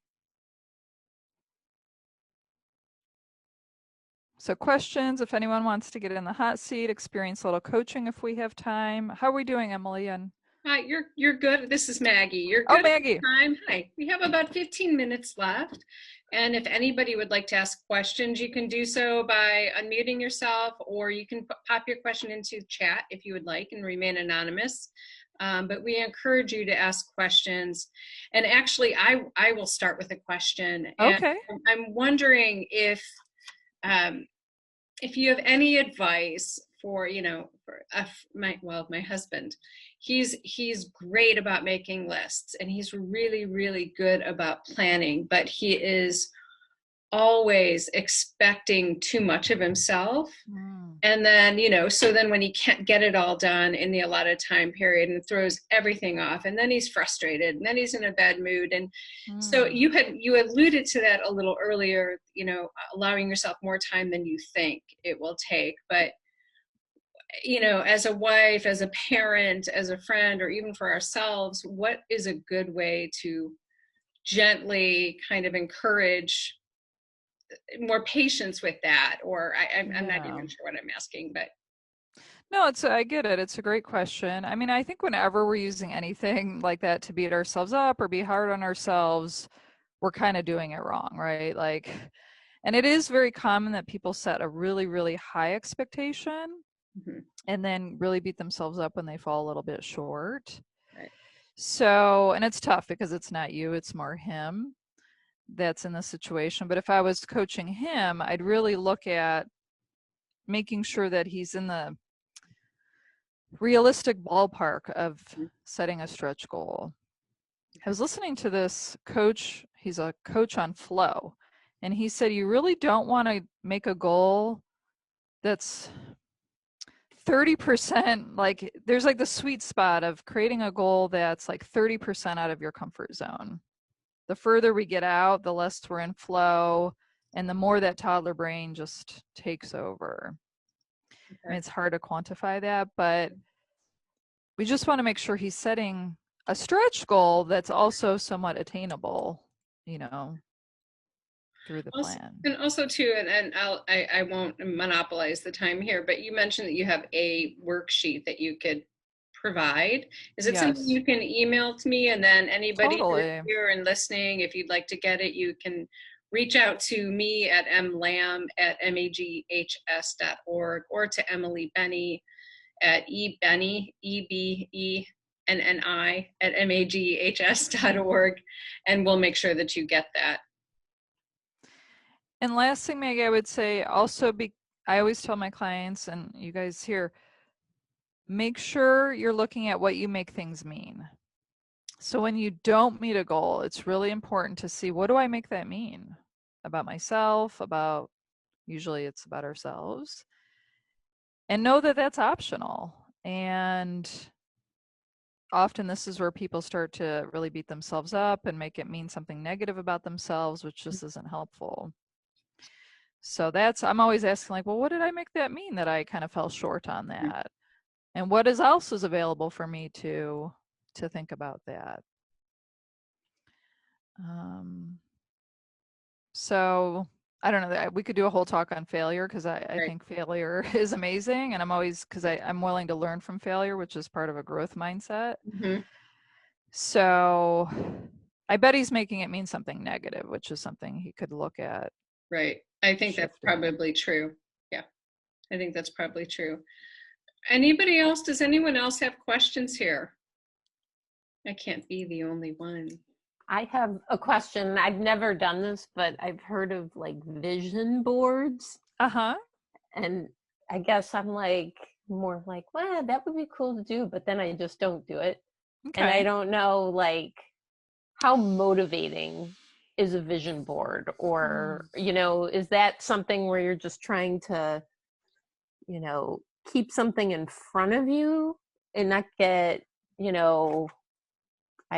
S2: So questions, if anyone wants to get in the hot seat, experience a little coaching if we have time. How are we doing, Emily? And
S6: Hi, you're good. This is Maggie. You're good.
S2: Oh, Maggie.
S6: Time. Hi. We have about 15 minutes left. And if anybody would like to ask questions, you can do so by unmuting yourself, or you can pop your question into chat if you would like and remain anonymous. But we encourage you to ask questions. And actually, I will start with a question.
S2: Okay.
S6: And I'm wondering if you have any advice for, you know, for my husband. He's great about making lists, and he's really, really good about planning, but he is always expecting too much of himself. And then, you know, so then when he can't get it all done in the allotted time period and throws everything off, and then he's frustrated, and then he's in a bad mood. And so you alluded to that a little earlier, you know, allowing yourself more time than you think it will take. But, you know, as a wife, as a parent, as a friend, or even for ourselves, what is a good way to gently kind of encourage more patience with that? Or I'm not even sure what I'm asking, but.
S2: No, I get it. It's a great question. I mean, I think whenever we're using anything like that to beat ourselves up or be hard on ourselves, we're kind of doing it wrong, right? Like, and it is very common that people set a really, really high expectation and then really beat themselves up when they fall a little bit short.
S6: Right.
S2: So, and it's tough because it's not you, it's more him that's in the situation. But if I was coaching him, I'd really look at making sure that he's in the realistic ballpark of setting a stretch goal. I was listening to this coach, he's a coach on flow, and he said you really don't want to make a goal that's 30%, like there's like the sweet spot of creating a goal that's like 30% out of your comfort zone. The further we get out, the less we're in flow, and the more that toddler brain just takes over. Okay. I mean, it's hard to quantify that, but we just want to make sure he's setting a stretch goal that's also somewhat attainable, you know, through the plan.
S6: And also too, and I won't monopolize the time here, but you mentioned that you have a worksheet that you could provide. Is it something you can email to me, and then anybody who's here and listening, if you'd like to get it, you can reach out to me at mlam@maghs.org, or to Emily Benny at ebenny, EBENNI @maghs.org, and we'll make sure that you get that.
S2: And last thing, Maggie, I would say also I always tell my clients, and you guys here, make sure you're looking at what you make things mean. So when you don't meet a goal, it's really important to see, what do I make that mean about myself, usually it's about ourselves, and know that that's optional. And often this is where people start to really beat themselves up and make it mean something negative about themselves, which just isn't helpful. So I'm always asking, like, well, what did I make that mean that I kind of fell short on that? And what else is available for me to think about that? So I don't know, we could do a whole talk on failure, because I think failure is amazing, and I'm willing to learn from failure, which is part of a growth mindset.
S6: Mm-hmm.
S2: So I bet he's making it mean something negative, which is something he could look at.
S6: Right. I think that's probably true. Yeah, I think that's probably true. Anybody else? Does anyone else have questions here? I can't be the only one.
S3: I have a question. I've never done this, but I've heard of like vision boards.
S2: Uh-huh.
S3: And I guess I'm like more like, well, that would be cool to do, but then I just don't do it. Okay. And I don't know, like, how motivating is a vision board, or, is that something where you're just trying to, keep something in front of you and not get, I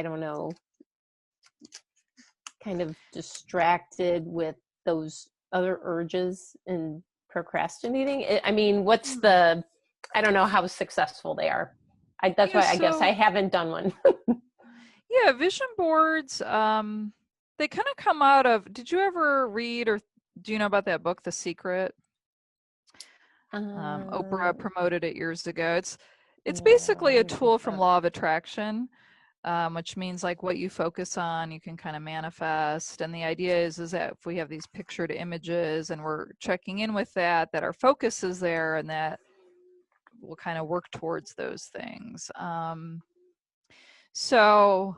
S3: don't know, kind of distracted with those other urges and procrastinating? I mean, I don't know how successful they are. That's why I guess I haven't done one.
S2: Yeah, vision boards, they kind of come out of, did you ever read, or do you know about that book, The Secret? Oprah promoted it years ago. It's basically a tool from Law of Attraction, which means like what you focus on, you can kind of manifest. And the idea is that if we have these pictured images and we're checking in with that our focus is there, and that we'll kind of work towards those things. So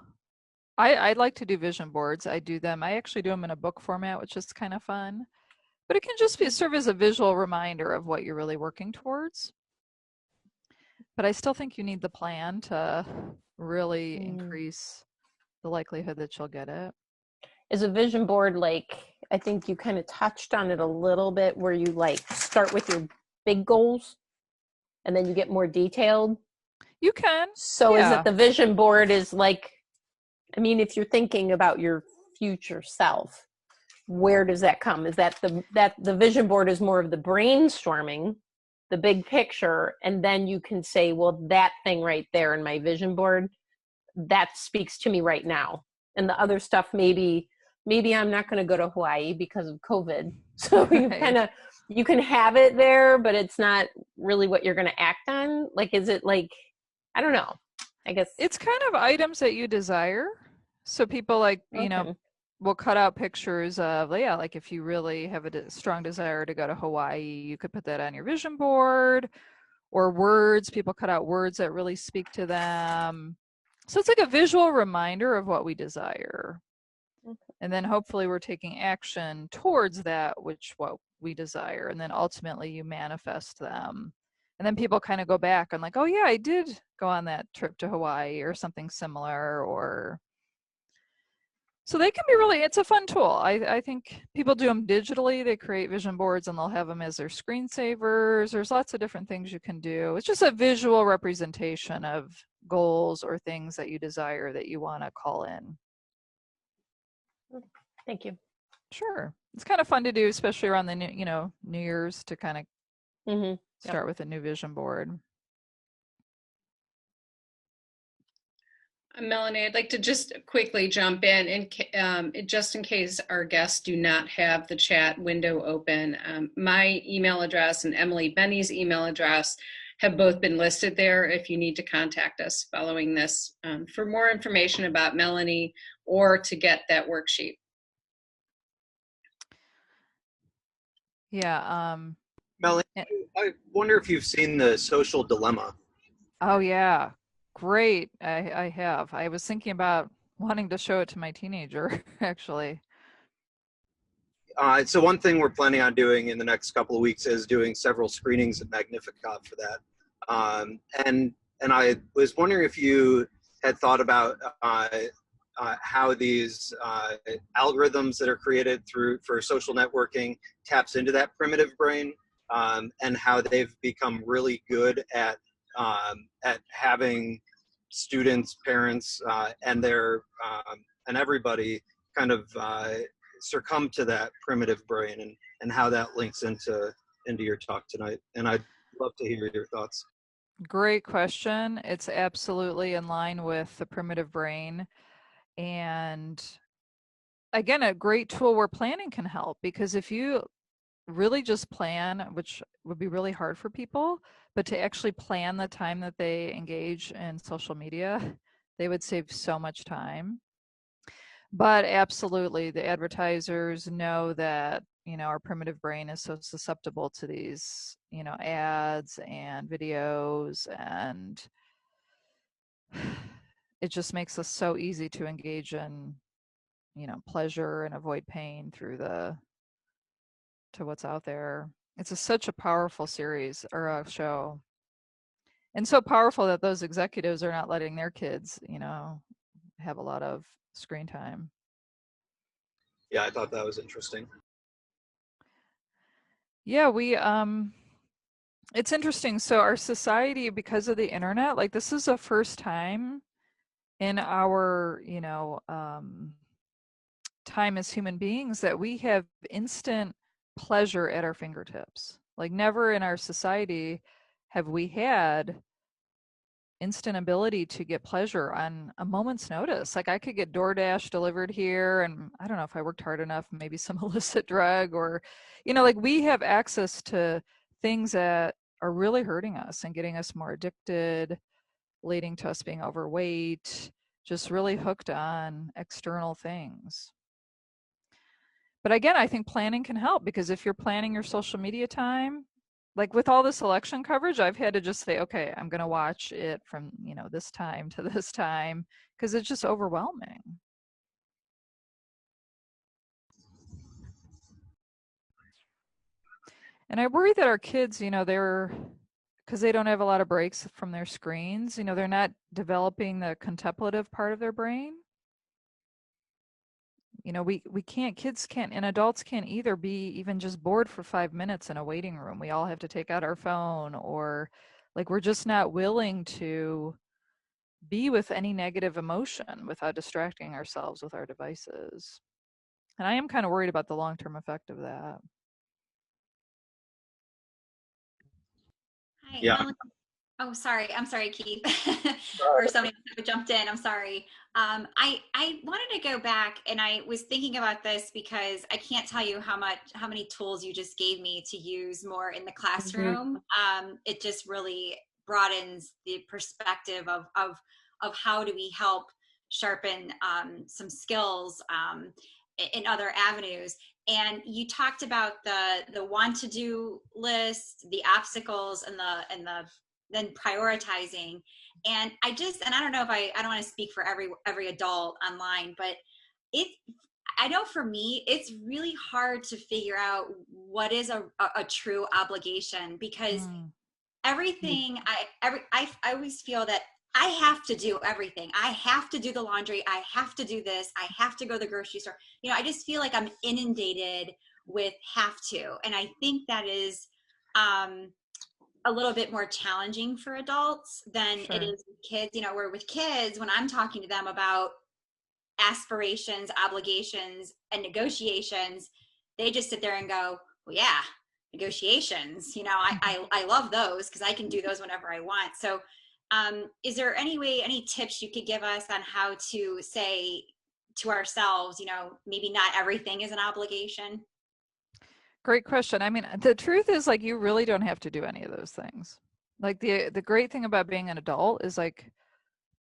S2: I'd like to do vision boards. I do them. I actually do them in a book format, which is kind of fun. But it can just serve as a visual reminder of what you're really working towards. But I still think you need the plan to really increase the likelihood that you'll get it.
S3: Is a vision board, like, I think you kind of touched on it a little bit, where you like start with your big goals and then you get more detailed?
S2: You can.
S3: So is it the vision board is like, I mean, if you're thinking about your future self, where does that come? Is that the vision board is more of the brainstorming, the big picture, and then you can say, well, that thing right there in my vision board, that speaks to me right now. And the other stuff, maybe I'm not going to go to Hawaii because of COVID. So you can have it there, but it's not really what you're going to act on. Like, is it like, I don't know. I guess
S2: it's kind of items that you desire. So people will cut out pictures of, like if you really have a strong desire to go to Hawaii, you could put that on your vision board. Or words, people cut out words that really speak to them. So it's like a visual reminder of what we desire. Okay. And then hopefully we're taking action towards that, what we desire. And then ultimately you manifest them. And then people kind of go back and like, oh yeah, I did go on that trip to Hawaii or something similar. So they can be it's a fun tool. I think people do them digitally. They create vision boards and they'll have them as their screensavers. There's lots of different things you can do. It's just a visual representation of goals or things that you desire that you want to call in.
S3: Thank you.
S2: Sure. It's kind of fun to do, especially around the New Year's, to kind of start with a new vision board.
S6: Melanie, I'd like to just quickly jump in, just in case our guests do not have the chat window open. My email address and Emily Benny's email address have both been listed there if you need to contact us following this for more information about Melanie or to get that worksheet.
S2: Yeah.
S5: Melanie, I wonder if you've seen The Social Dilemma.
S2: Oh yeah, great. I have. I was thinking about wanting to show it to my teenager, actually.
S5: So one thing we're planning on doing in the next couple of weeks is doing several screenings at Magnificat for that. And I was wondering if you had thought about how these algorithms that are created for social networking taps into that primitive brain, and how they've become really good at having students, parents, and their and everybody kind of succumb to that primitive brain, and how that links into your talk tonight. And I'd love to hear your thoughts.
S2: Great question. It's absolutely in line with the primitive brain. And again, a great tool where planning can help, because if you really just plan, which would be really hard for people, but to actually plan the time that they engage in social media, they would save so much time. But absolutely, the advertisers know that, our primitive brain is so susceptible to these, ads and videos, and it just makes us so easy to engage in, pleasure and avoid pain through to what's out there. It's such a powerful series or a show. And so powerful that those executives are not letting their kids, have a lot of screen time.
S5: Yeah, I thought that was interesting.
S2: Yeah, it's interesting. So our society, because of the internet, like this is the first time in our, time as human beings that we have instant pleasure at our fingertips. Like never in our society have we had instant ability to get pleasure on a moment's notice. Like I could get DoorDash delivered here, and I don't know if I worked hard enough, maybe some illicit drug, or, like we have access to things that are really hurting us and getting us more addicted, leading to us being overweight, just really hooked on external things. But again, I think planning can help, because if you're planning your social media time, like with all this election coverage, I've had to just say, okay, I'm going to watch it from, this time to this time, because it's just overwhelming. And I worry that our kids, because they don't have a lot of breaks from their screens, they're not developing the contemplative part of their brain. We can't, kids can't, and adults can't either be even just bored for 5 minutes in a waiting room. We all have to take out our phone, or like we're just not willing to be with any negative emotion without distracting ourselves with our devices. And I am kind of worried about the long-term effect of that.
S1: Hi,
S5: Yeah.
S1: Melanie. Oh, sorry. I'm sorry, Keith. Or somebody who jumped in. I'm sorry. I wanted to go back, and I was thinking about this because I can't tell you how many tools you just gave me to use more in the classroom. It just really broadens the perspective of how do we help sharpen some skills in other avenues. And you talked about the want to do list, the obstacles, and the then prioritizing. And I don't know if I don't want to speak for every adult online, but I know for me it's really hard to figure out what is a true obligation, because everything I always feel that I have to do everything. I have to do the laundry. I have to do this. I have to go to the grocery store. I just feel like I'm inundated with have to. And I think that is a little bit more challenging for adults than it is with kids. Where with kids, when I'm talking to them about aspirations, obligations, and negotiations, they just sit there and go, well, yeah, negotiations, I love those because I can do those whenever I want. So is there any tips you could give us on how to say to ourselves, maybe not everything is an obligation?
S2: Great question. I mean, the truth is, like, you really don't have to do any of those things. Like the great thing about being an adult is, like,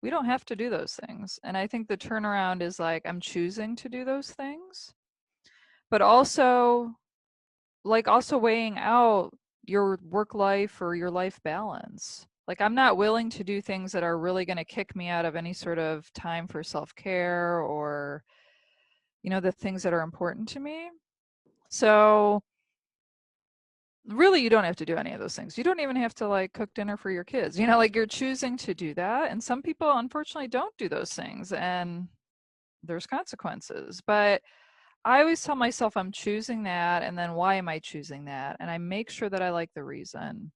S2: we don't have to do those things. And I think the turnaround is like, I'm choosing to do those things. But also, like also weighing out your work life or your life balance. Like I'm not willing to do things that are really going to kick me out of any sort of time for self-care or, you know, the things that are important to me. So really, you don't have to do any of those things. You don't even have to like cook dinner for your kids. You know, like you're choosing to do that. And some people unfortunately don't do those things and there's consequences. But I always tell myself I'm choosing that, and then why am I choosing that? And I make sure that I like the reason.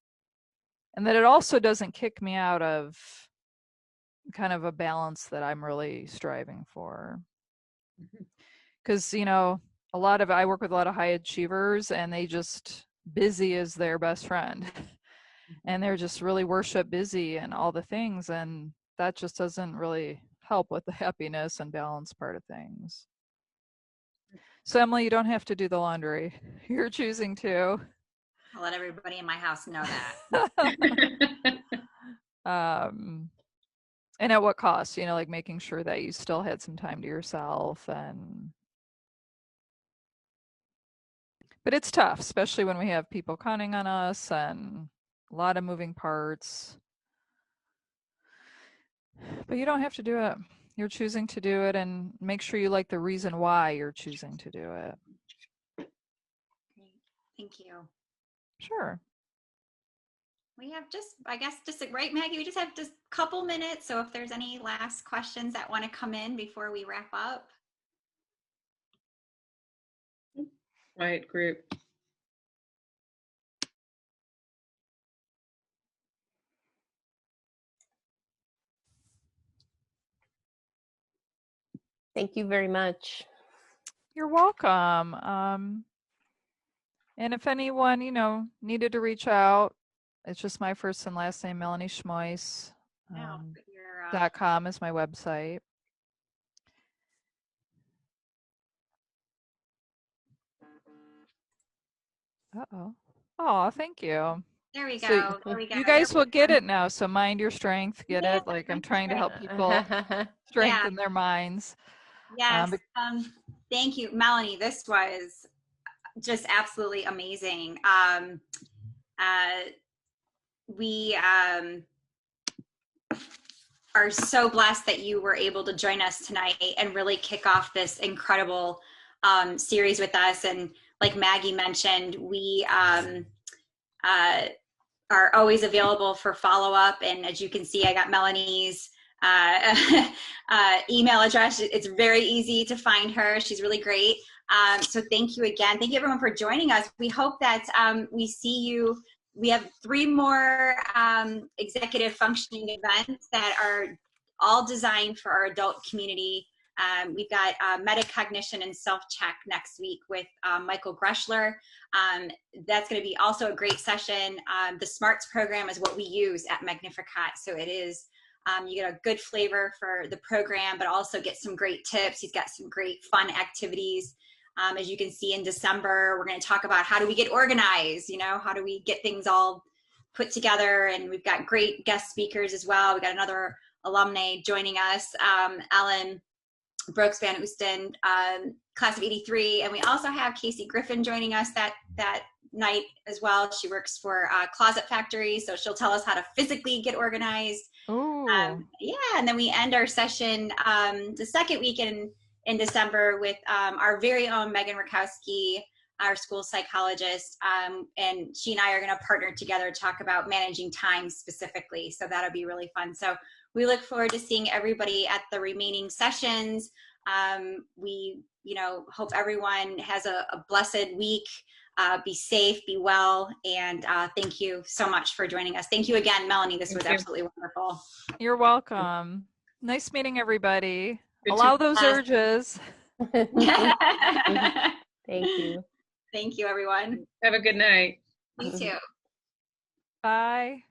S2: And that it also doesn't kick me out of kind of a balance that I'm really striving for. Because, you know, I work with a lot of high achievers and they just, busy is their best friend. And they're just really worship busy and all the things. And that just doesn't really help with the happiness and balance part of things. So Emily, you don't have to do the laundry. You're choosing to.
S1: I'll let everybody in my house know
S2: that. And at what cost? You know, like making sure that you still had some time to yourself. But it's tough, especially when we have people counting on us and a lot of moving parts. But you don't have to do it. You're choosing to do it, and make sure you like the reason why you're choosing to do it.
S1: Great. Thank you.
S2: Sure.
S1: We have right, Maggie, we just have just a couple minutes. So if there's any last questions that want to come in before we wrap up.
S6: Quiet group.
S3: Thank you very much.
S2: You're welcome. And if anyone, you know, needed to reach out, it's just my first and last name, Melanie Schmois. .com is my website. Uh-oh. Oh, thank you.
S1: There we go.
S2: So
S1: there we go.
S2: You guys will get it now. So mind your strength. Get it? Like I'm trying to help people strengthen their minds.
S1: Yes. Thank you, Melanie. This was just absolutely amazing. We are so blessed that you were able to join us tonight and really kick off this incredible series with us. And like Maggie mentioned, we are always available for follow-up. And as you can see, I got Melanie's email address. It's very easy to find her. She's really great. So thank you again. Thank you everyone for joining us. We hope that we see you. We have 3 more executive functioning events that are all designed for our adult community. We've got metacognition and self-check next week with Michael Greschler. That's going to be also a great session. The SMARTS program is what we use at Magnificat. So it is, you get a good flavor for the program, but also get some great tips. He's got some great fun activities. As you can see in December, we're going to talk about how do we get organized, you know, how do we get things all put together. And we've got great guest speakers as well. We got another alumnae joining us, Ellen Brooks Van Oosten, class of 83. And we also have Casey Griffin joining us that night as well. She works for Closet Factory, so she'll tell us how to physically get organized. Yeah, and then we end our session the second weekend in December with our very own Megan Rakowski, our school psychologist, and she and I are going to partner together to talk about managing time specifically. So that'll be really fun. So we look forward to seeing everybody at the remaining sessions. We, you know, hope everyone has a blessed week. Be safe, be well, and thank you so much for joining us. Thank you again, Melanie. This was absolutely wonderful.
S2: You're welcome. Nice meeting everybody. Allow those urges.
S3: Thank you.
S1: Thank you, everyone.
S6: Have a good night.
S1: You too.
S2: Bye.